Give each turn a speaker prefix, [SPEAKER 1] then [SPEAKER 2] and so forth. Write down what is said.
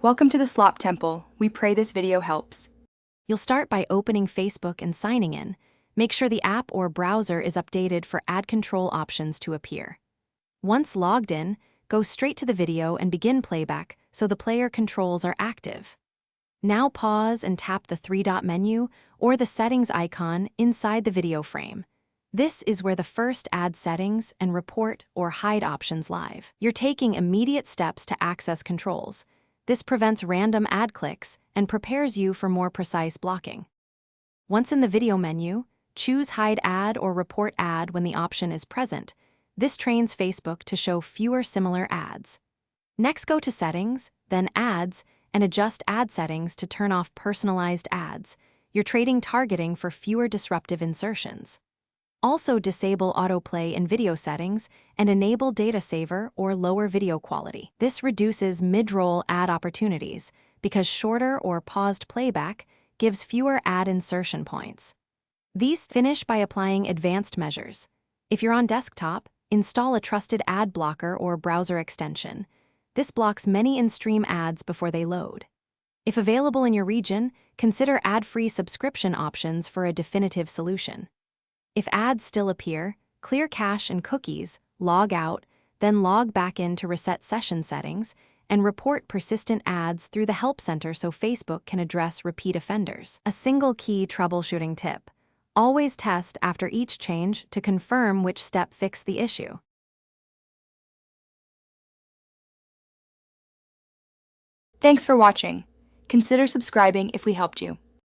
[SPEAKER 1] Welcome to the Slop Temple. We pray this video helps.
[SPEAKER 2] You'll start by opening Facebook and signing in. Make sure the app or browser is updated for ad control options to appear. Once logged in, go straight to the video and begin playback so the player controls are active. Now pause and tap the three-dot menu or the settings icon inside the video frame. This is where the first ad settings and report or hide options live. You're taking immediate steps to access controls. This prevents random ad clicks and prepares you for more precise blocking. Once in the video menu, choose Hide Ad or Report Ad when the option is present. This trains Facebook to show fewer similar ads. Next, go to Settings, then Ads, and adjust ad settings to turn off personalized ads. You're trading targeting for fewer disruptive insertions. Also disable autoplay in video settings and enable data saver or lower video quality. This reduces mid-roll ad opportunities because shorter or paused playback gives fewer ad insertion points. These finish by applying advanced measures. If you're on desktop, install a trusted ad blocker or browser extension. This blocks many in-stream ads before they load. If available in your region, consider ad-free subscription options for a definitive solution. If ads still appear, clear cache and cookies, log out, then log back in to reset session settings, and report persistent ads through the Help Center so Facebook can address repeat offenders. A single key troubleshooting tip: always test after each change to confirm which step fixed the issue.
[SPEAKER 1] Thanks for watching. Consider subscribing if we helped you.